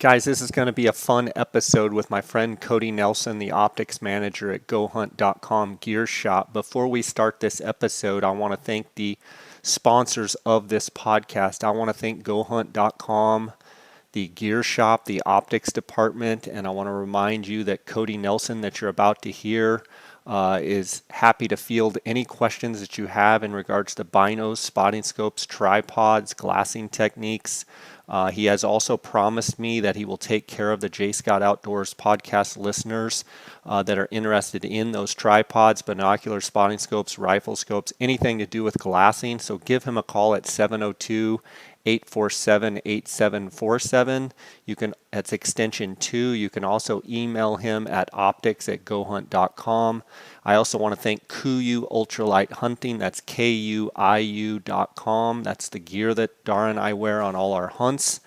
Guys, this is going to be a fun episode with my friend Cody Nelson, the optics manager at GoHunt.com Gear Shop. Before we start this episode, I want to thank the sponsors of this podcast. I want to thank GoHunt.com, the Gear Shop, the optics department, and I want to remind you that Cody Nelson that you're about to hear is happy to field any questions that you have in regards to binos, spotting scopes, tripods, glassing techniques. He has also promised me that he will take care of the J. Scott Outdoors podcast listeners that are interested in those tripods, binoculars, spotting scopes, rifle scopes, anything to do with glassing. So give him a call at 702-847-8747. That's extension 2. You can also email him at optics@gohunt.com. I also want to thank Kuiu Ultralight Hunting. That's KUIU.com. That's the gear that Dara and I wear on all our hunts.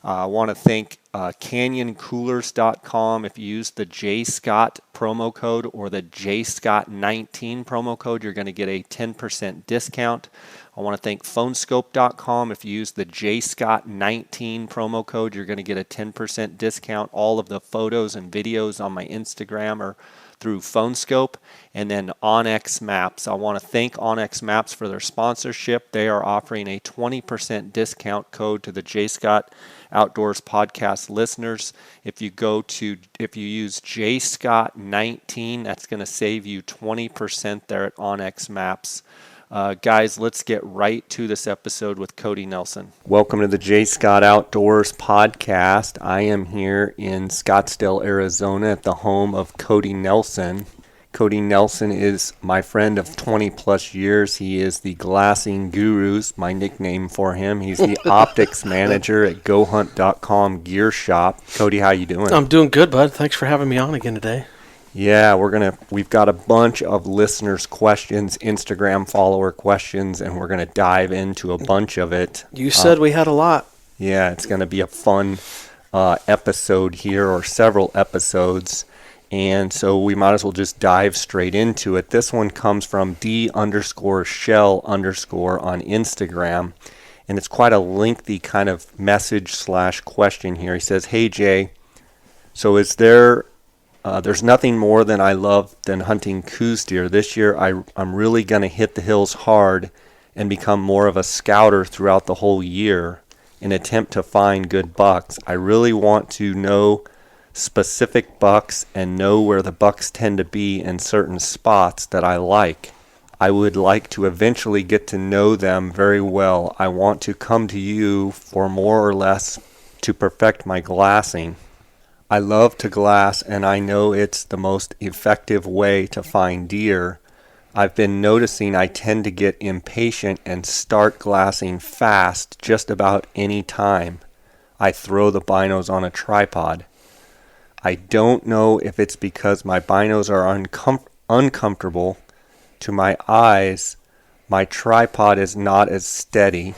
I want to thank CanyonCoolers.com. If you use the JScott promo code or the JScott19 promo code, you're going to get a 10% discount. I want to thank Phonescope.com. If you use the JScott19 promo code, you're going to get a 10% discount. All of the photos and videos on my Instagram are through Phonescope. And then Onyx Maps. I want to thank Onyx Maps for their sponsorship. They are offering a 20% discount code to the J. Scott Outdoors podcast listeners. If you use JScott19, that's going to save you 20% there at Onyx Maps. Guys, let's get right to this episode with Cody Nelson. Welcome to the J. Scott Outdoors podcast. I am here in Scottsdale, Arizona at the home of Cody Nelson. Cody Nelson is my friend of 20 plus years. He is the Glassing Guru's, my nickname for him. He's the optics manager at GoHunt.com Gear Shop. Cody, how you doing? I'm doing good, bud. Thanks for having me on again today. Yeah, we've got a bunch of listeners' questions, Instagram follower questions, and we're going to dive into a bunch of it. You said we had a lot. Yeah, it's going to be a fun episode here, or several episodes, and so we might as well just dive straight into it. This one comes from D_shell_ on Instagram, and it's quite a lengthy kind of message/question here. He says, "Hey Jay, so there's nothing more than I love than hunting Coues deer. This year I'm really going to hit the hills hard and become more of a scouter throughout the whole year in an attempt to find good bucks. I really want to know specific bucks and know where the bucks tend to be in certain spots that I like. I would like to eventually get to know them very well. I want to come to you for more or less to perfect my glassing. I love to glass, and I know it's the most effective way to find deer. I've been noticing I tend to get impatient and start glassing fast just about any time I throw the binos on a tripod. I don't know if it's because my binos are uncomfortable to my eyes, my tripod is not as steady,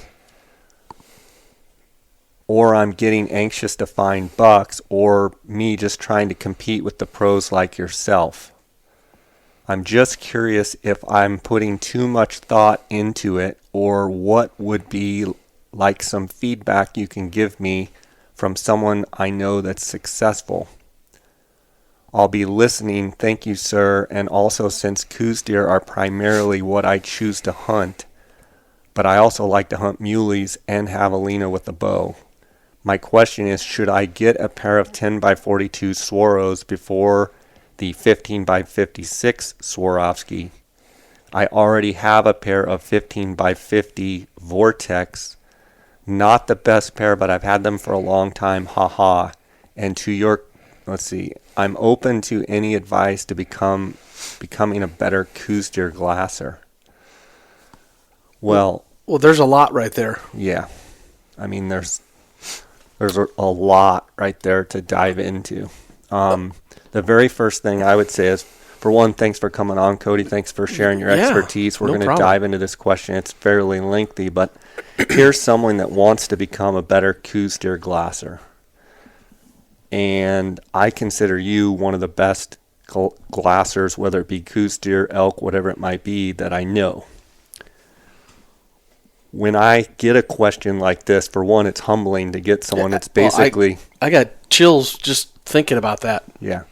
or I'm getting anxious to find bucks, or me just trying to compete with the pros like yourself. I'm just curious if I'm putting too much thought into it, or what would be like some feedback you can give me from someone I know that's successful. I'll be listening, thank you sir, and also since Coues deer are primarily what I choose to hunt, but I also like to hunt muleys and javelina with a bow. My question is, should I get a pair of 10x42 Swaros before the 15x56 Swarovski? I already have a pair of 15x50 Vortex. Not the best pair, but I've had them for a long time, haha. And I'm open to any advice to becoming a better Coues deer glasser." Well, there's a lot right there. Yeah. I mean, there's a lot right there to dive into. The very first thing I would say is, for one, thanks for coming on, Cody. Thanks for sharing your expertise. We're going to dive into this question. It's fairly lengthy, but here's someone that wants to become a better Coues deer glasser. And I consider you one of the best glassers, whether it be Coues deer, elk, whatever it might be, that I know. when I get a question like this, for one, it's humbling to get someone that's basically... I got chills just thinking about that. Yeah.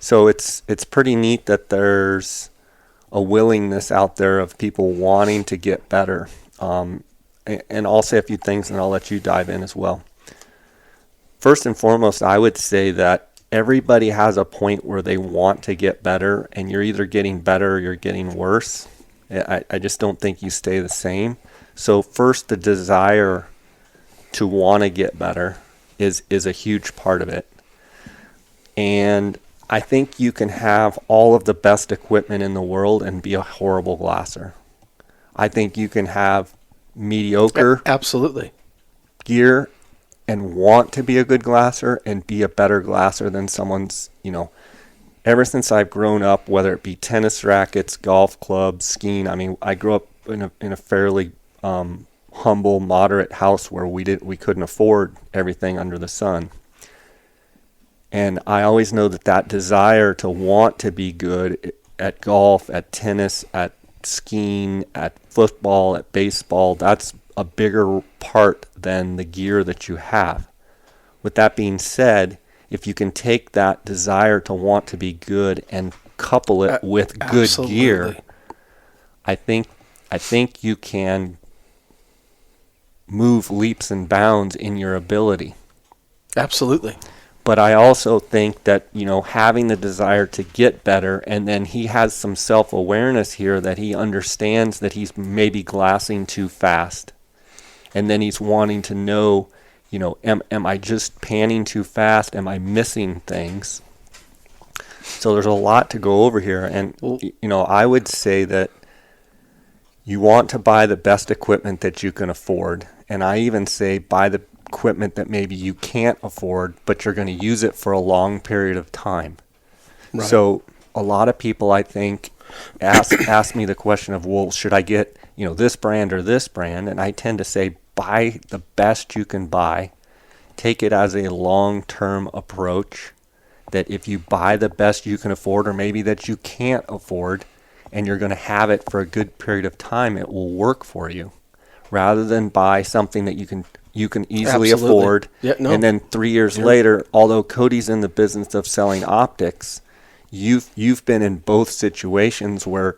So it's pretty neat that there's a willingness out there of people wanting to get better. And I'll say a few things and I'll let you dive in as well. First and foremost, I would say that everybody has a point where they want to get better, and you're either getting better or you're getting worse. I just don't think you stay the same. So first, the desire to want to get better is a huge part of it. And I think you can have all of the best equipment in the world and be a horrible glasser. I think you can have mediocre Absolutely. gear and want to be a good glasser and be a better glasser than someone's, ever since I've grown up, whether it be tennis rackets, golf clubs, skiing. I mean, I grew up in a fairly humble, moderate house where we couldn't afford everything under the sun. And I always know that desire to want to be good at golf, at tennis, at skiing, at football, at baseball, that's a bigger part than the gear that you have. With that being said, if you can take that desire to want to be good and couple it with good Absolutely. gear, I think you can move leaps and bounds in your ability. Absolutely. But I also think that, having the desire to get better, and then he has some self-awareness here that he understands that he's maybe glassing too fast. And then he's wanting to know, am I just panning too fast? Am I missing things? So there's a lot to go over here. And, I would say that you want to buy the best equipment that you can afford. And I even say buy the equipment that maybe you can't afford, but you're going to use it for a long period of time. Right. So a lot of people, I think, ask me the question of, well, should I get, this brand or this brand? And I tend to say, buy the best you can buy. Take it as a long-term approach, that if you buy the best you can afford, or maybe that you can't afford, and you're going to have it for a good period of time, it will work for you, rather than buy something that you can easily Absolutely. afford. Yeah, no. And then 3 years later, although Cody's in the business of selling optics, you've been in both situations where,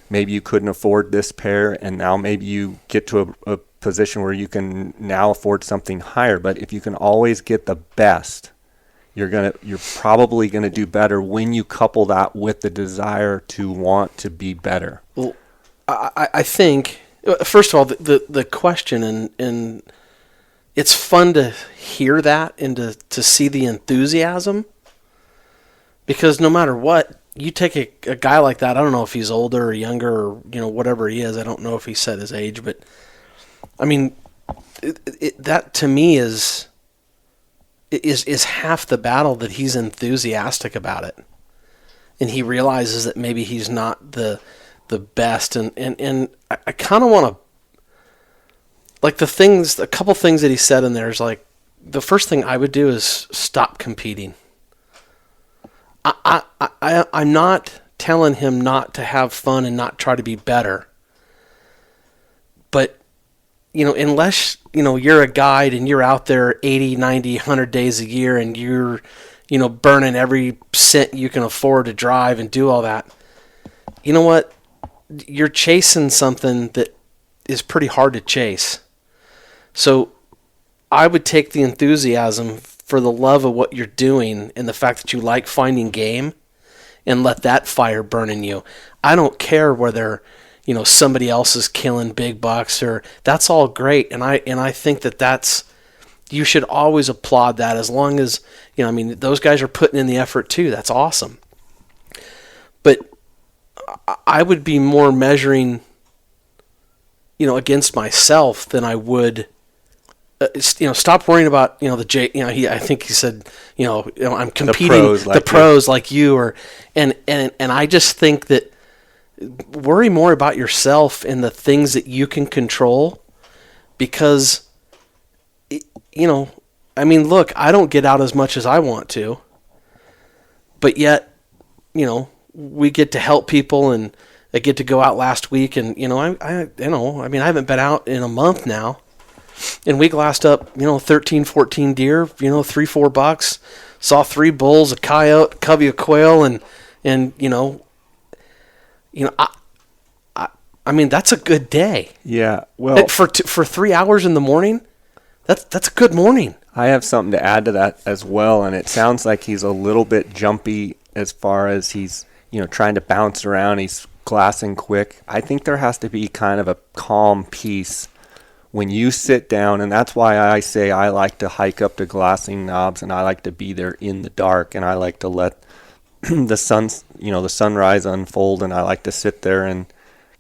maybe you couldn't afford this pair, and now maybe you get to a position where you can now afford something higher. But if you can always get the best, you're probably gonna do better when you couple that with the desire to want to be better. Well, I think, first of all, the question, and it's fun to hear that and to see the enthusiasm, because no matter what, you take a guy like that, I don't know if he's older or younger or, whatever he is. I don't know if he said his age, but I mean, that to me is half the battle, that he's enthusiastic about it. And he realizes that maybe he's not the best. And I kind of want to, like, a couple things that he said in there is like, the first thing I would do is stop competing. I'm not telling him not to have fun and not try to be better. But, unless, you're a guide and you're out there 80, 90, 100 days a year and you're, burning every cent you can afford to drive and do all that, you know what? You're chasing something that is pretty hard to chase. So I would take the enthusiasm for the love of what you're doing and the fact that you like finding game, and let that fire burn in you. I don't care whether, somebody else is killing big bucks, or that's all great. And I think that's, you should always applaud that, as long as, those guys are putting in the effort too. That's awesome. But I would be more measuring, against myself than I would, stop worrying about, I think he said, I'm competing the pros like you, and I just think that worry more about yourself and the things that you can control, because, look, I don't get out as much as I want to, but yet, we get to help people and I get to go out last week, and I I haven't been out in a month now, and we glassed up 13, 14 deer, 3-4 bucks, saw 3 bulls, a coyote, a covey of quail, and I mean that's a good day. Yeah, well, for 3 hours in the morning, that's a good morning. I have something to add to that as well, and it sounds like he's a little bit jumpy as far as he's trying to bounce around. He's glassing quick. I think there has to be kind of a calm peace when you sit down, and that's why I say I like to hike up to glassing knobs, and I like to be there in the dark, and I like to let the sunrise unfold, and I like to sit there and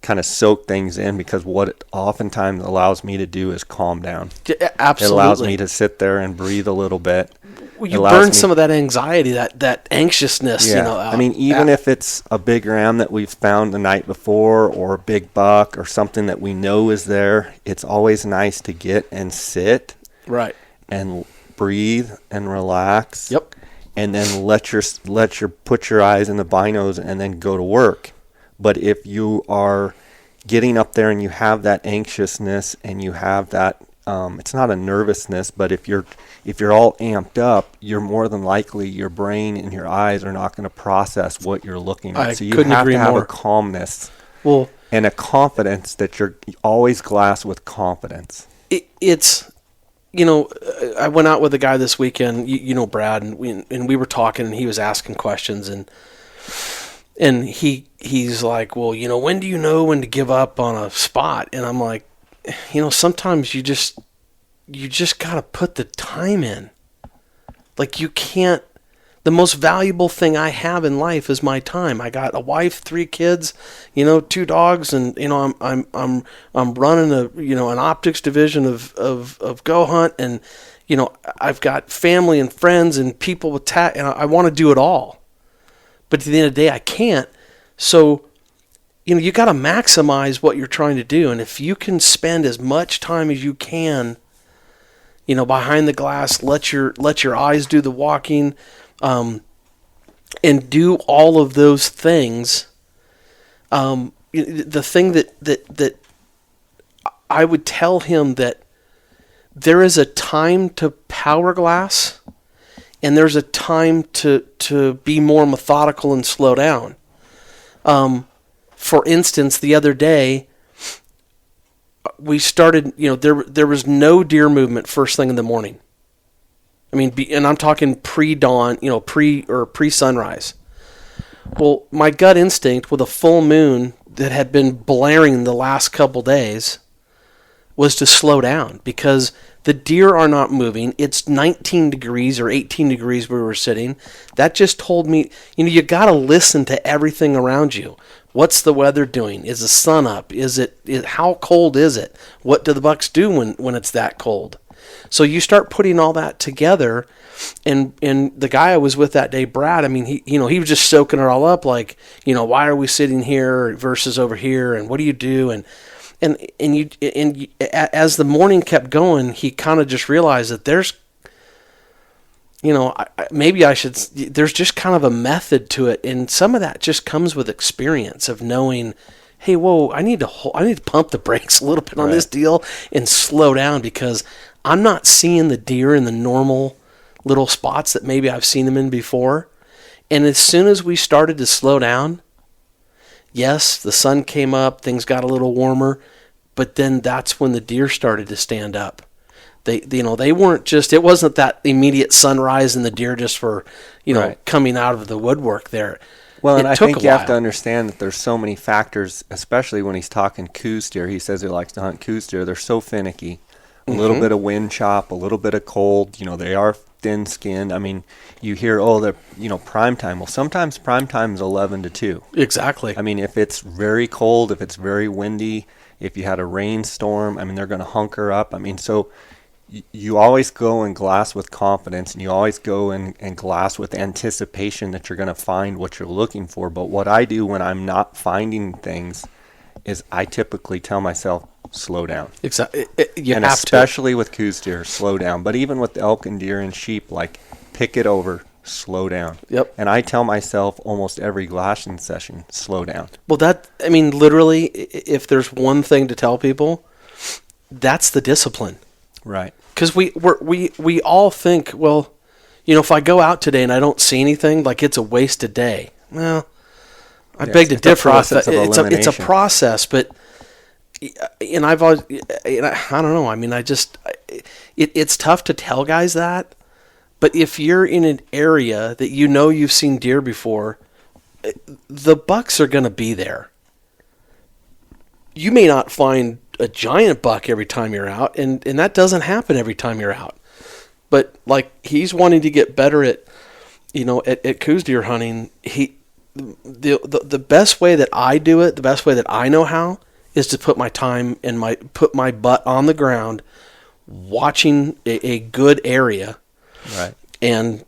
kind of soak things in, because what it oftentimes allows me to do is calm down. Absolutely. It allows me to sit there and breathe a little bit. Well, you burn some of that anxiety, that anxiousness. Yeah. I mean, even if it's a big ram that we've found the night before, or a big buck, or something that we know is there, it's always nice to get and sit, right, and breathe and relax. Yep. And then let your put your eyes in the binos and then go to work. But if you are getting up there and you have that anxiousness and you have that, it's not a nervousness, but if you're all amped up, you're more than likely your brain and your eyes are not going to process what you're looking at. So you have to have a calmness and a confidence that you're always glass with confidence. It's I went out with a guy this weekend, Brad, and we were talking, and he was asking questions, and he's like, well, when do you know when to give up on a spot? And I'm like, sometimes you just got to put the time in. Like, you can't. The most valuable thing I have in life is my time. I got a wife, 3 kids, 2 dogs, and I'm running an optics division of Go Hunt, and I've got family and friends and people with and I want to do it all. But at the end of the day, I can't. So, you got to maximize what you're trying to do. And if you can spend as much time as you can, behind the glass, let your eyes do the walking, and do all of those things. The thing that I would tell him, that there is a time to power glass, and there's a time to be more methodical and slow down. For instance, the other day, we started, there was no deer movement first thing in the morning. I mean, and I'm talking pre-dawn, pre-sunrise. Well, my gut instinct with a full moon that had been blaring the last couple days was to slow down, because the deer are not moving. It's 19 degrees or 18 degrees where we were sitting. That just told me, you got to listen to everything around you. What's the weather doing? Is the sun up? How cold is it? What do the bucks do when it's that cold? So you start putting all that together, and the guy I was with that day, Brad, I mean, he was just soaking it all up, like, why are we sitting here versus over here, and what do you do? And as the morning kept going, he kind of just realized that there's, there's just kind of a method to it, and some of that just comes with experience of knowing, hey, whoa, I need to pump the brakes a little bit on this deal and slow down, because I'm not seeing the deer in the normal little spots that maybe I've seen them in before. And as soon as we started to slow down, yes, the sun came up, things got a little warmer, but then that's when the deer started to stand up. They weren't just, it wasn't that immediate sunrise and the deer just were, coming out of the woodwork there. Well, and I think you have to understand that there's so many factors, especially when he's talking coos deer. He says he likes to hunt coos deer. They're so finicky. A little bit of wind chop, a little bit of cold. They are thin-skinned. I mean, you hear, they're, prime time. Well, sometimes prime time is 11 to 2. Exactly. I mean, if it's very cold, if it's very windy, if you had a rainstorm, I mean, they're going to hunker up. I mean, so you always go and glass with confidence, and you always go and glass with anticipation that you're going to find what you're looking for. But what I do when I'm not finding things is I typically tell myself, slow down. Exactly. Especially with coos deer, slow down. But even with elk and deer and sheep, like, pick it over. slow down. Yep. And I tell myself almost every glassing session, slow down. Well, literally, if there's one thing to tell people, that's the discipline. Right. Because we all think, well, if I go out today and I don't see anything, like it's a wasted day. Well, I beg to differ. It's a process, but I've always, I don't know. I mean, it's tough to tell guys that, but if you're in an area that you've seen deer before, the bucks are going to be there. You may not find a giant buck every time you're out, and that doesn't happen every time you're out. But like he's wanting to get better at coos deer hunting. The best way that I do it, the best way that I know how, is to put my time and put my butt on the ground, watching a good area, right, and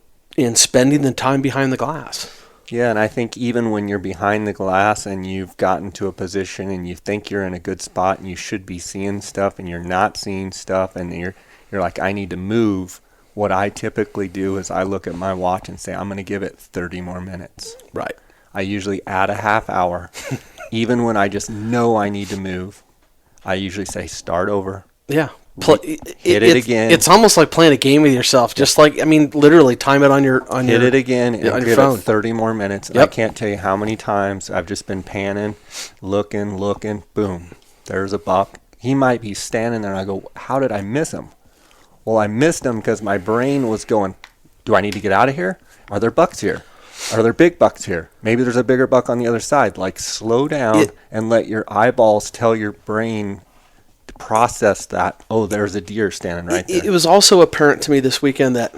spending the time behind the glass. Yeah, and I think even when you're behind the glass and you've gotten to a position and you think you're in a good spot and you should be seeing stuff and you're not seeing stuff and you're like, I need to move, what I typically do is I look at my watch and say, I'm going to give it 30 more minutes. Right. I usually add a half hour. Even when I just know I need to move, I usually say, start over. Yeah. Hit it again. It's almost like playing a game with yourself. Just like, literally time it on your hit it again and on your give phone. It 30 more minutes. Yep. I can't tell you how many times I've just been panning, looking, boom, there's a buck. He might be standing there and I go, how did I miss him? Well, I missed him because my brain was going, do I need to get out of here? Are there bucks here? Are there big bucks here? Maybe there's a bigger buck on the other side. Like, slow down and let your eyeballs tell your brain to process that, oh, there's a deer standing right there. It was also apparent to me this weekend that,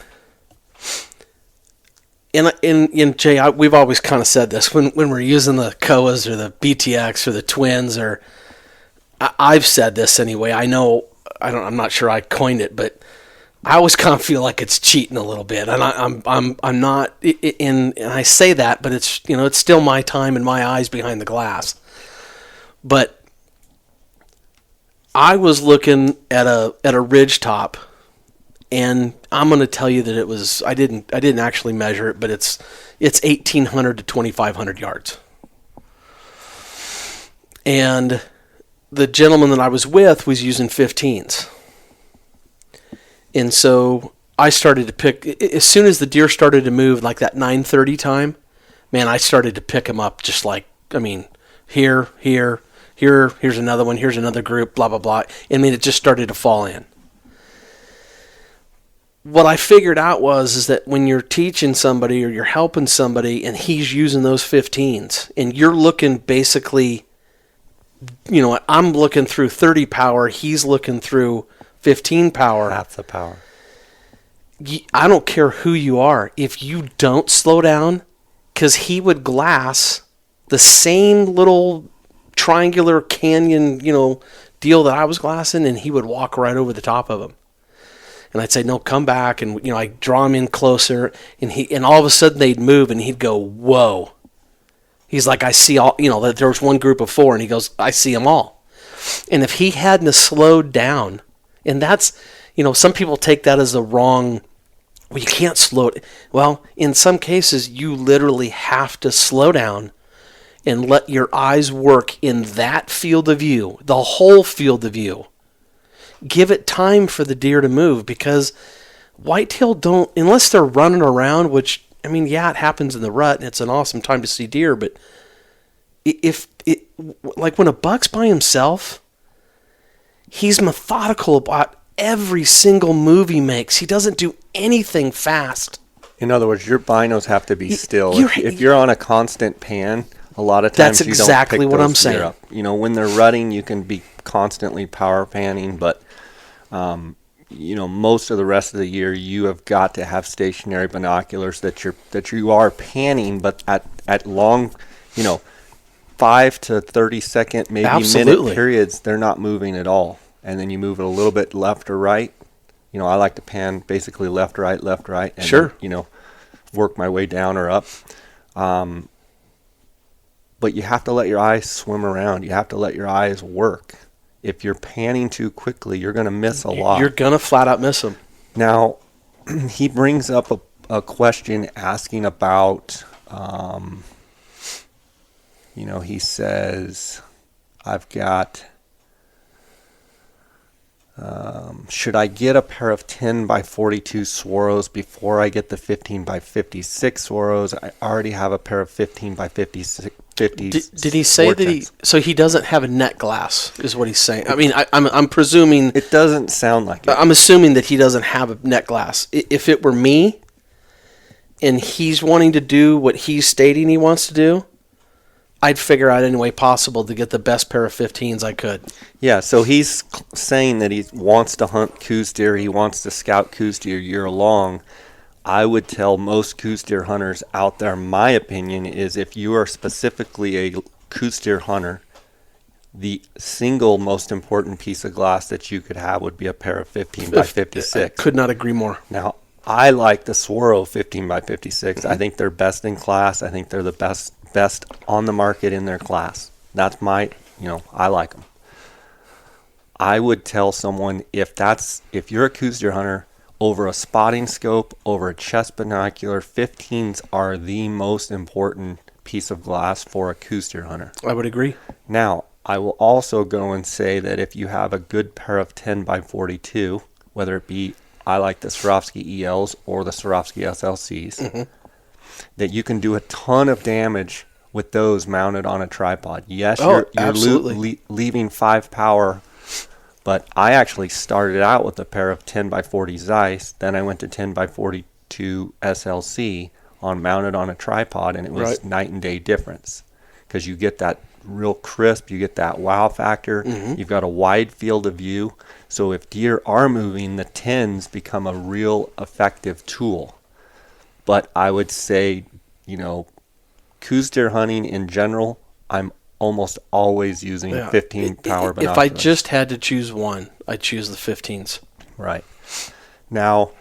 and Jay, we've always kind of said this, when we're using the Koas or the BTX or the Twins, or I've said this anyway. I'm not sure I coined it, but I always kind of feel like it's cheating a little bit, and I'm not. And I say that, but it's it's still my time and my eyes behind the glass. But I was looking at a ridge top, and I'm going to tell you that it was. I didn't actually measure it, but it's 1,800 to 2,500 yards. And the gentleman that I was with was using 15s. And so I started to pick, as soon as the deer started to move, like that 9:30 time, man, I started to pick them up just like, here's another one, here's another group, blah, blah, blah. It just started to fall in. What I figured out is that when you're teaching somebody or you're helping somebody and he's using those 15s and you're looking basically, I'm looking through 30 power, he's looking through 15 power. Half the power. I don't care who you are. If you don't slow down, because he would glass the same little triangular canyon, deal that I was glassing, and he would walk right over the top of him. And I'd say, no, come back. And, I draw him in closer, and all of a sudden they'd move, and he'd go, whoa. He's like, I see all, that there was one group of 4, and he goes, I see them all. And if he hadn't slowed down, and that's, some people take that as the wrong, well, you can't slow it. Well, in some cases, you literally have to slow down and let your eyes work in that field of view, the whole field of view. Give it time for the deer to move, because whitetail don't, unless they're running around, which, it happens in the rut, and it's an awesome time to see deer, but like when a buck's by himself, he's methodical about every single move he makes. He doesn't do anything fast. In other words, your binos have to be still. If you're on a constant pan, a lot of times that's exactly what I'm saying. Up. When they're rutting, you can be constantly power panning, but most of the rest of the year, you have got to have stationary binoculars that you are panning, but at long, 5 to 30 second, maybe Absolutely. minute periods, they're not moving at all. And then you move it a little bit left or right. I like to pan basically left, right, and sure. Then, work my way down or up. But you have to let your eyes swim around. You have to let your eyes work. If you're panning too quickly, you're going to miss a lot. You're going to flat out miss them. Now, he brings up a question asking about, he says, I've got, should I get a pair of 10 by 42 Swaros before I get the 15 by 56 Swaros? I already have a pair of 15 by 56. Did he say that so he doesn't have a net glass, is what he's saying? I mean, I'm presuming... It doesn't sound like it. I'm assuming that he doesn't have a net glass. If it were me, and he's wanting to do what he's stating he wants to do, I'd figure out any way possible to get the best pair of 15s I could. Yeah, so he's saying that he wants to hunt Coues deer, he wants to scout Coues deer year long. I would tell most Coues deer hunters out there, my opinion is, if you are specifically a Coues deer hunter, the single most important piece of glass that you could have would be a pair of 15 by 56. I could not agree more. Now, I like the Swaro 15 by 56. I think they're best in class. I think they're the best on the market in their class. That's my, I like them. I would tell someone, if you're a Coues deer hunter, over a spotting scope, over a chest binocular, 15s are the most important piece of glass for a Coues deer hunter. I would agree. Now, I will also go and say that if you have a good pair of 10 by 42, whether it be, I like the Swarovski ELs or the Swarovski SLCs, that you can do a ton of damage with those mounted on a tripod. Yes, you're leaving 5 power. But I actually started out with a pair of 10 by 40 Zeiss. Then I went to 10 by 42 SLC mounted on a tripod, and it was night and day difference, because you get that real crisp, you get that wow factor. You've got a wide field of view. So if deer are moving, the 10s become a real effective tool. But I would say, Coues deer hunting in general, I'm almost always using 15 power binoculars. If I just had to choose one, I'd choose the 15s. Right. Now,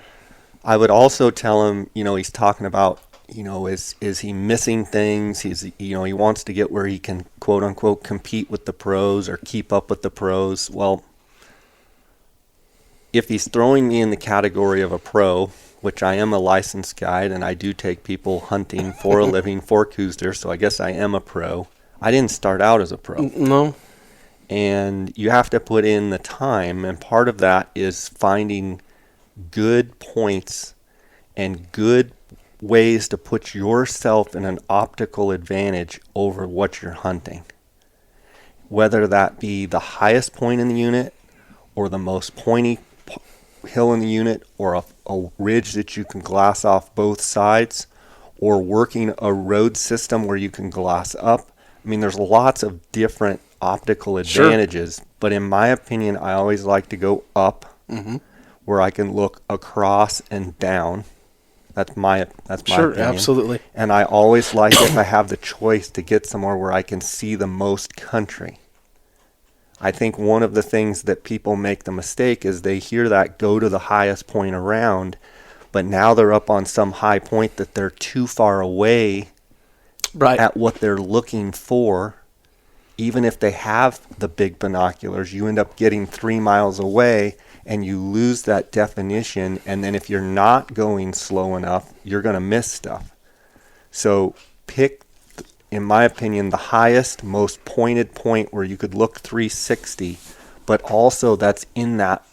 I would also tell him, he's talking about, is he missing things? He wants to get where he can, quote unquote, compete with the pros or keep up with the pros. Well, if he's throwing me in the category of a pro, which I am a licensed guide, and I do take people hunting for a living for Coues deer, so I guess I am a pro. I didn't start out as a pro. No. And you have to put in the time, and part of that is finding good points and good ways to put yourself in an optical advantage over what you're hunting. Whether that be the highest point in the unit, or the most pointy hill in the unit, or a ridge that you can glass off both sides, or working a road system where you can glass up. I mean, there's lots of different optical advantages, but in my opinion, I always like to go up, where I can look across and down. That's my opinion. Absolutely. And I always like, if I have the choice, to get somewhere where I can see the most country. I think one of the things that people make the mistake is they hear that go to the highest point around, but now they're up on some high point that they're too far away at what they're looking for. Even if they have the big binoculars, you end up getting 3 miles away and you lose that definition. And then if you're not going slow enough, you're going to miss stuff. So pick, in my opinion, the highest, most pointed point where you could look 360, but also that's in that,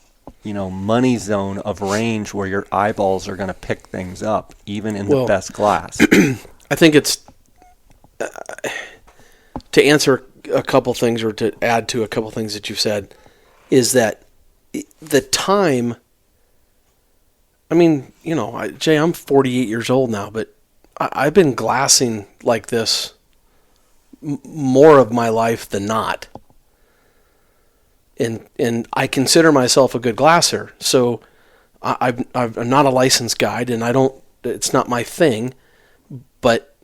money zone of range where your eyeballs are going to pick things up, even in the best glass. I think it's, to answer a couple things, or to add to a couple things that you've said, is that the time, I mean, Jay, I'm 48 years old now, but I've been glassing like this more of my life than not. And I consider myself a good glasser. So I'm not a licensed guide, and it's not my thing. But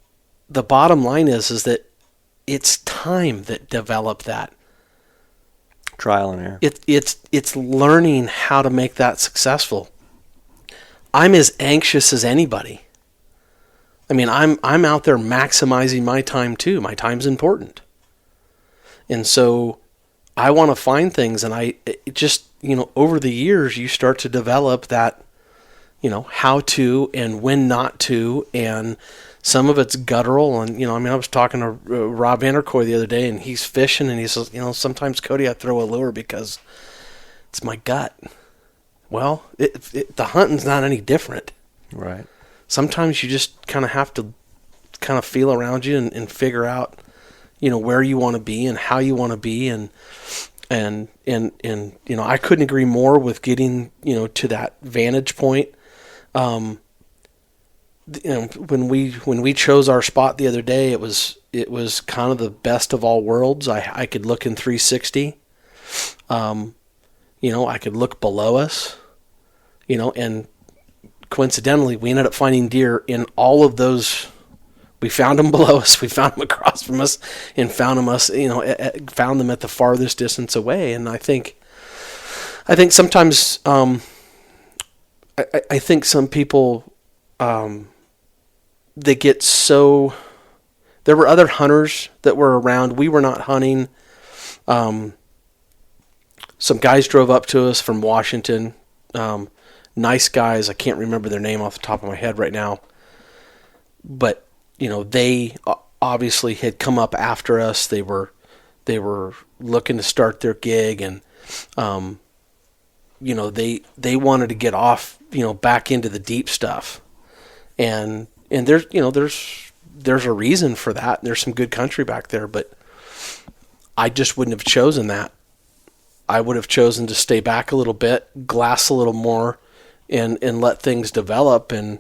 the bottom line is that it's time that developed that. Trial and error. It's learning how to make that successful. I'm as anxious as anybody. I mean, I'm out there maximizing my time too. My time's important. And so I want to find things, and over the years you start to develop that how to and when not to, and some of it's guttural. And I was talking to Rob Vanderkoy the other day, and he's fishing, and he says, sometimes, Cody, I throw a lure because it's my gut. Well, the hunting's not any different. Right. Sometimes you just kind of have to kind of feel around you and figure out, where you want to be and how you want to be, and I couldn't agree more with getting to that vantage point. When we chose our spot the other day, it was kind of the best of all worlds. I could look in 360. I could look below us. And coincidentally, we ended up finding deer in all of those. We found them below us, we found them across from us, and found them at the farthest distance away. And I think sometimes, I think some people, they get so. There were other hunters that were around. We were not hunting. Some guys drove up to us from Washington. Nice guys. I can't remember their name off the top of my head right now. But, they obviously had come up after us. They were looking to start their gig, and, they wanted to get off, back into the deep stuff. And there's a reason for that. There's some good country back there, but I just wouldn't have chosen that. I would have chosen to stay back a little bit, glass a little more, and let things develop. And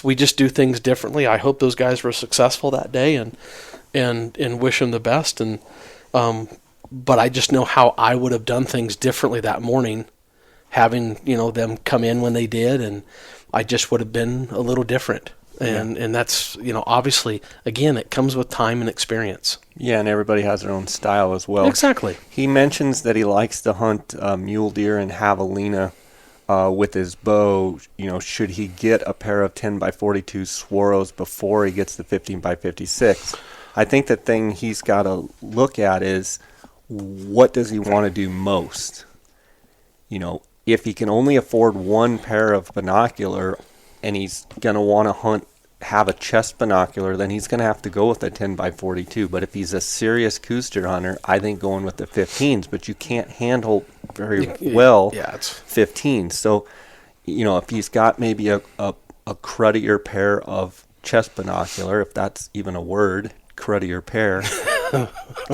we just do things differently. I hope those guys were successful that day, and wish them the best. And but I just know how I would have done things differently that morning, having them come in when they did, and I just would have been a little different. And that's, obviously, again, it comes with time and experience. Yeah, and everybody has their own style as well. Exactly. He mentions that he likes to hunt mule deer and javelina with his bow. Should he get a pair of 10 by 42 Swaros before he gets the 15 by 56? I think the thing he's got to look at is, what does he want to do most? If he can only afford one pair of binocular and he's going to want to have a chest binocular, then he's going to have to go with a 10 by 42. But if he's a serious Coues deer hunter, I think going with the 15s, but you can't handle very well 15s. So, if he's got maybe a cruddier pair of chest binocular, if that's even a word, cruddier pair,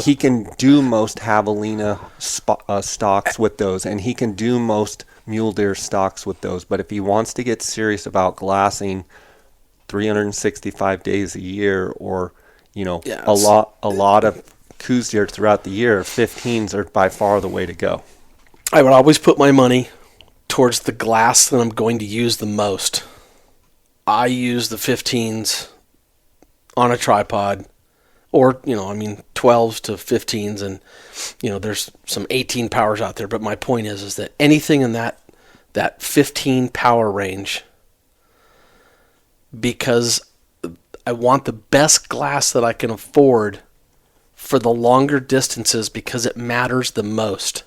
he can do most javelina stocks with those, and he can do most mule deer stocks with those. But if he wants to get serious about glassing 365 days a year, or a lot of Coues deer throughout the year, 15s are by far the way to go. I would always put my money towards the glass that I'm going to use the most. I use the 15s on a tripod, or 12s to 15s, and there's some 18 powers out there. But my point is that anything in that 15 power range, because I want the best glass that I can afford for the longer distances, because it matters the most.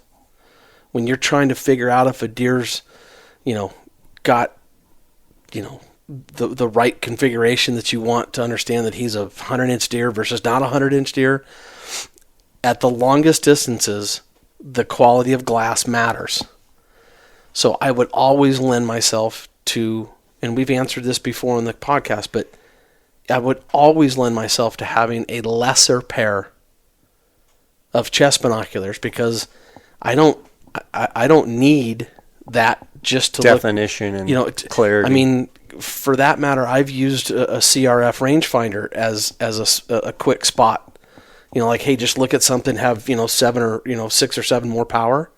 When you're trying to figure out if a deer's, got, the right configuration that you want to understand that he's a 100-inch deer versus not a 100-inch deer, at the longest distances, the quality of glass matters. So I would always lend myself to, and we've answered this before on the podcast, but I would always lend myself to having a lesser pair of chest binoculars, because I don't need that just to definition look, and clarity. I mean, for that matter, I've used a CRF rangefinder as a quick spot. Like, hey, just look at something, have 7 or 6 or 7 more power,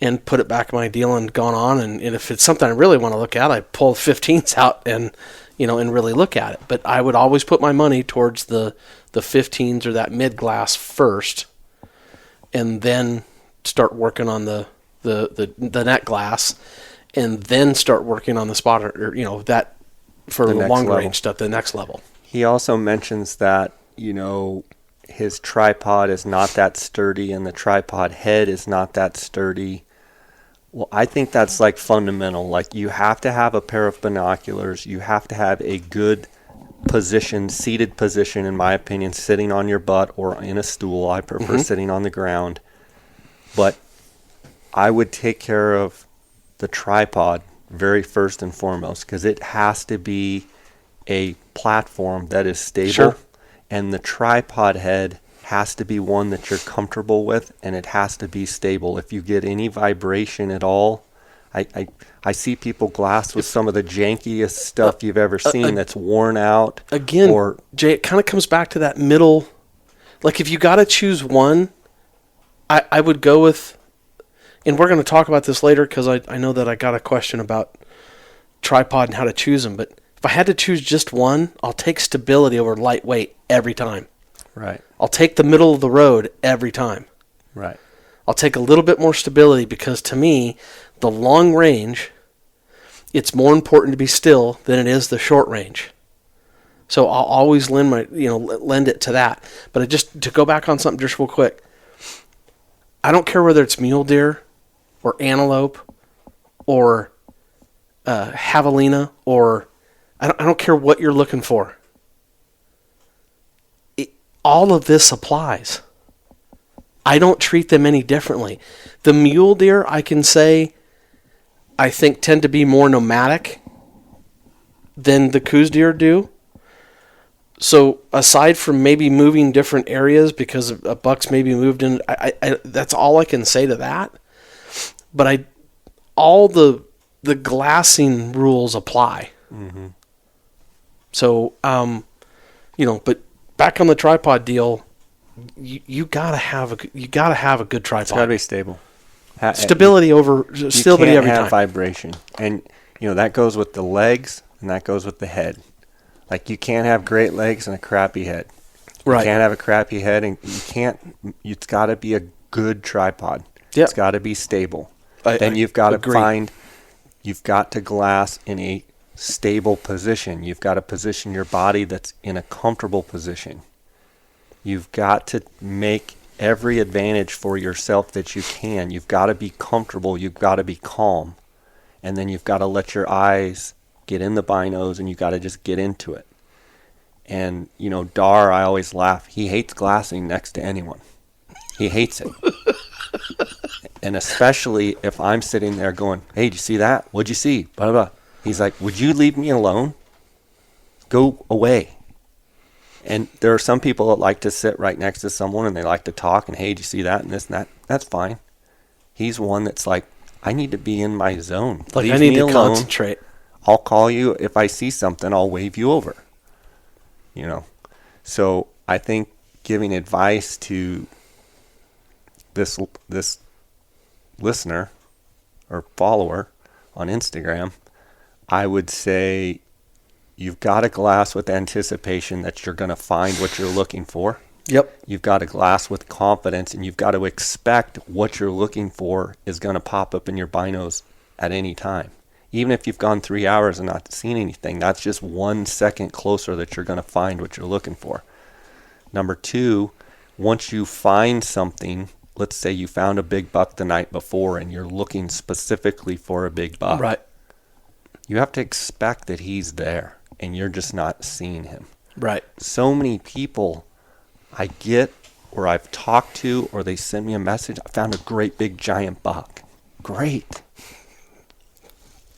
and put it back in my deal and gone on. And if it's something I really want to look at, I pull 15s out and really look at it. But I would always put my money towards the 15s or that mid glass first, and then start working on the net glass, and then start working on the spotter, or that for the long range stuff, the next level. He also mentions that his tripod is not that sturdy, and the tripod head is not that sturdy. Well, I think that's like fundamental. Like you have to have a pair of binoculars. You have to have a good position, seated position, in my opinion, sitting on your butt or in a stool. I prefer sitting on the ground. But I would take care of the tripod very first and foremost, because it has to be a platform that is stable. Sure. And the tripod head has to be one that you're comfortable with, and it has to be stable. If you get any vibration at all, I see people glass with some of the jankiest stuff you've ever seen that's worn out. Again, Jay, it kind of comes back to that middle. Like if you got to choose one, I would go with, and we're going to talk about this later because I know that I got a question about tripod and how to choose them. But if I had to choose just one, I'll take stability over lightweight every time. Right. I'll take the middle of the road every time. Right. I'll take a little bit more stability because to me, the long range, it's more important to be still than it is the short range. So I'll always lend it to that. But just to go back on something just real quick, I don't care whether it's mule deer or antelope or javelina, or I don't care what you're looking for. All of this applies. I don't treat them any differently. The mule deer, I can say, I think tend to be more nomadic than the coos deer do. So aside from maybe moving different areas because a buck's maybe moved in, I that's all I can say to that. But all the glassing rules apply. Mm-hmm. So but back on the tripod deal, you gotta have a good tripod. It's gotta be stable. Stability over stability every time. You can't have vibration, and that goes with the legs and that goes with the head. Like you can't have great legs and a crappy head. Right. You can't have a crappy head, and you can't. It's got to be a good tripod. Yep. It's got to be stable. Then you've got to you've got to glass in a stable position. You've got to position your body that's in a comfortable position. You've got to make every advantage for yourself that you can. You've got to be comfortable. You've got to be calm. And then you've got to let your eyes get in the binos, and you've got to just get into it. And, Dar, I always laugh. He hates glassing next to anyone. He hates it. And especially if I'm sitting there going, hey, did you see that? What'd you see? Blah, blah, blah. He's like, would you leave me alone? Go away. And there are some people that like to sit right next to someone and they like to talk and, hey, did you see that and this and that? That's fine. He's one that's like, I need to be in my zone. Like, leave I need me to alone. concentrate. I'll call you. If I see something, I'll wave you over. So I think giving advice to this listener or follower on Instagram, I would say you've got to glass with anticipation that you're going to find what you're looking for. Yep. You've got to glass with confidence, and you've got to expect what you're looking for is going to pop up in your binos at any time. Even if you've gone 3 hours and not seen anything, that's just 1 second closer that you're going to find what you're looking for. Number two, once you find something, let's say you found a big buck the night before and you're looking specifically for a big buck. Right. You have to expect that he's there and you're just not seeing him. Right. So many people I get or I've talked to or they send me a message, I found a great big giant buck. Great.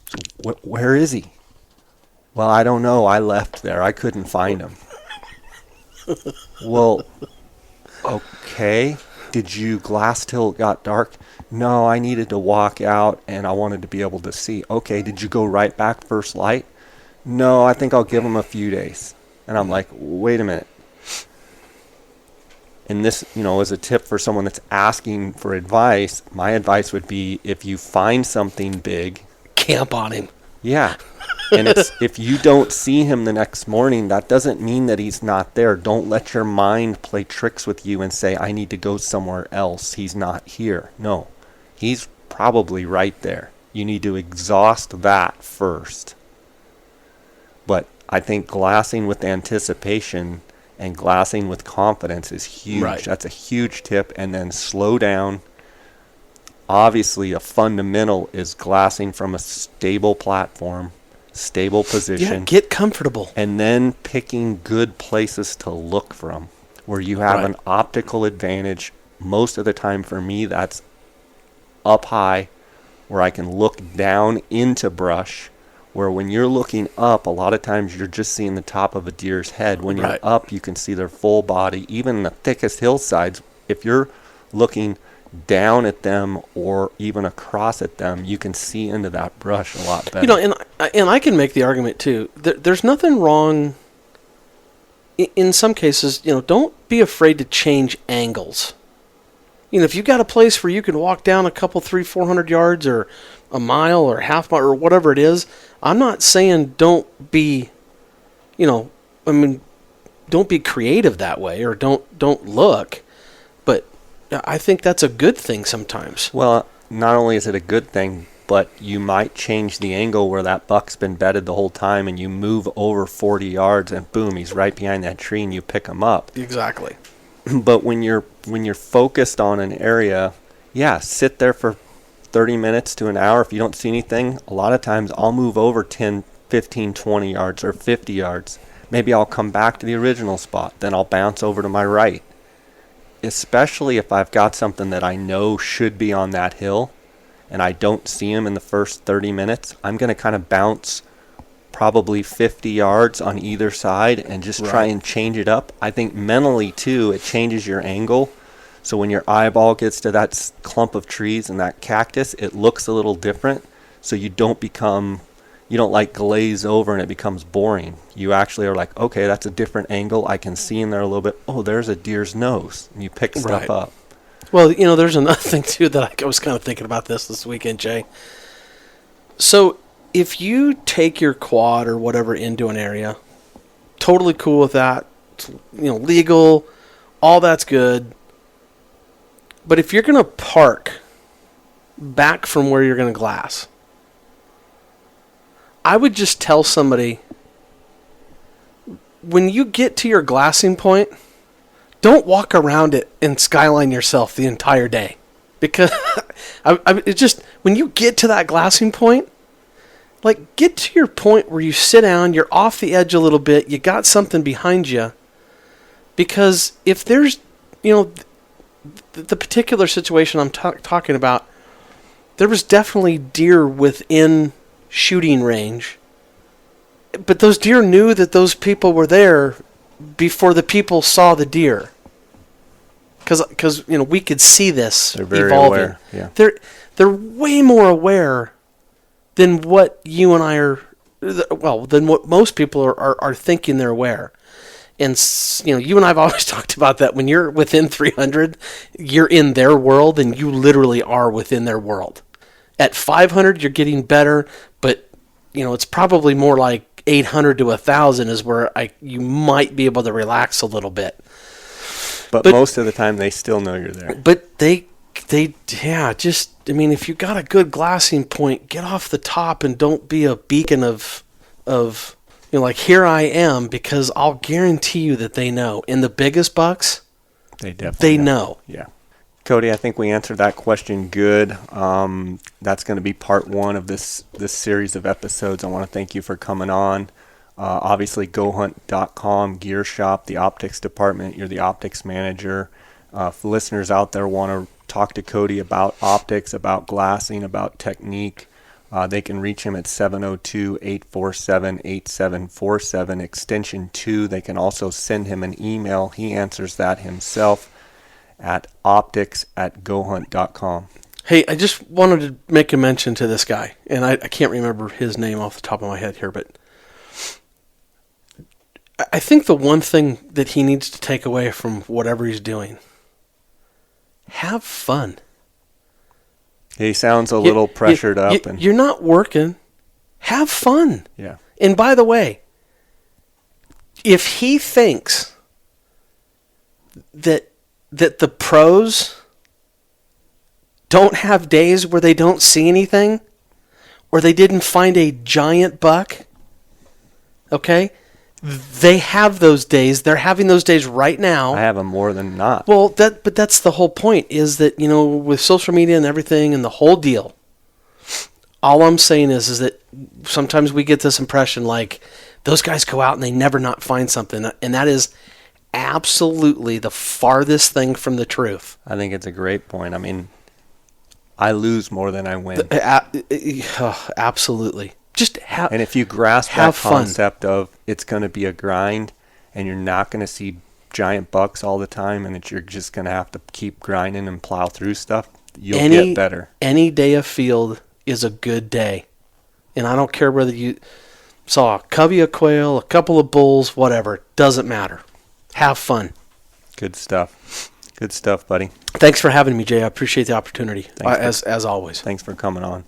So where is he? Well, I don't know. I left there. I couldn't find him. Well, okay. Did you glass till it got dark? No, I needed to walk out and I wanted to be able to see. Okay, did you go right back first light? No, I think I'll give him a few days. And I'm like, wait a minute. And this, is a tip for someone that's asking for advice. My advice would be if you find something big, camp on him. Yeah. And if you don't see him the next morning, that doesn't mean that he's not there. Don't let your mind play tricks with you and say, I need to go somewhere else. He's not here. No, he's probably right there. You need to exhaust that first. But I think glassing with anticipation and glassing with confidence is huge. Right. That's a huge tip. And then slow down. obviously a fundamental is glassing from a stable platform, stable position. Yeah, get comfortable. And then picking good places to look from, where you have Right. an optical advantage. Most of the time for me, that's up high, where I can look down into brush, where when you're looking up, a lot of times you're just seeing the top of a deer's head. When you're Right. up, you can see their full body. Even the thickest hillsides, if you're looking down at them or even across at them, you can see into that brush a lot better. You know, and I can make the argument too. There's nothing wrong. In some cases, you know, don't be afraid to change angles. You know, if you got a place where you can walk down a couple, 300-400 yards, or a mile, or half mile, or whatever it is, I'm not saying don't be, you know, I mean, don't be creative that way, or don't look. But I think that's a good thing sometimes. Well, not only is it a good thing, but you might change the angle where that buck's been bedded the whole time, and you move over 40 yards, and boom, he's right behind that tree, and you pick him up. Exactly. But when you're focused on an area, yeah, sit there for 30 minutes to an hour. If you don't see anything, a lot of times I'll move over 10, 15, 20 yards or 50 yards. Maybe I'll come back to the original spot. Then I'll bounce over to my right. Especially if I've got something that I know should be on that hill and I don't see him in the first 30 minutes, I'm going to kind of bounce probably 50 yards on either side and just try and change it up. I think mentally, too, it changes your angle. So when your eyeball gets to that clump of trees and that cactus, it looks a little different. So you don't like glaze over and it becomes boring. You actually are like, okay, that's a different angle. I can see in there a little bit. Oh, there's a deer's nose. And you pick stuff up. Well, you know, there's another thing, too, that I was kind of thinking about this weekend, Jay. So if you take your quad or whatever into an area, totally cool with that. It's, you know, legal, all that's good. But if you're going to park back from where you're going to glass, I would just tell somebody, when you get to your glassing point, don't walk around it and skyline yourself the entire day. Because it just, when you get to that glassing point, like, get to your point where you sit down, you're off the edge a little bit, you got something behind you. Because if there's, you know, the particular situation I'm talking about, there was definitely deer within shooting range. But those deer knew that those people were there before the people saw the deer. Because you know, we could see this They're very evolving. aware. Yeah. They're way more aware than what you and I are, well, than what most people are thinking they're aware. And, you know, you and I have always talked about that. When you're within 300, you're in their world, and you literally are within their world. At 500, you're getting better, but, you know, it's probably more like 800 to 1,000 is where you might be able to relax a little bit. But most of the time, they still know you're there. But I mean, if you got a good glassing point, get off the top and don't be a beacon of, you know, like, here I am, because I'll guarantee you that they know. And the biggest bucks, they definitely know. Yeah. Cody, I think we answered that question good. That's going to be part one of this series of episodes. I want to thank you for coming on. Obviously, GoHunt.com, gear shop, the optics department. You're the optics manager. If listeners out there want to talk to Cody about optics, about glassing, about technique, they can reach him at 702-847-8747, extension 2. They can also send him an email. He answers that himself at optics@gohunt.com. Hey, I just wanted to make a mention to this guy, and I can't remember his name off the top of my head here, but I think the one thing that he needs to take away from whatever he's doing, have fun. He sounds a little pressured up. You're not working. Have fun. Yeah. And by the way, if he thinks that the pros don't have days where they don't see anything, or they didn't find a giant buck, okay, They have those days. They're having those days right now. I have them more than not. Well, but that's the whole point, is that, with social media and everything and the whole deal, all I'm saying is that sometimes we get this impression like those guys go out and they never not find something, and that is absolutely the farthest thing from the truth. I think it's a great point. I mean, I lose more than I win. Absolutely. Just and if you grasp that concept of it's going to be a grind and you're not going to see giant bucks all the time and that you're just going to have to keep grinding and plow through stuff, you'll get better. Any day afield is a good day. And I don't care whether you saw a covey of quail, a couple of bulls, whatever. Doesn't matter. Have fun. Good stuff. Good stuff, buddy. Thanks for having me, Jay. I appreciate the opportunity, as always. Thanks for coming on.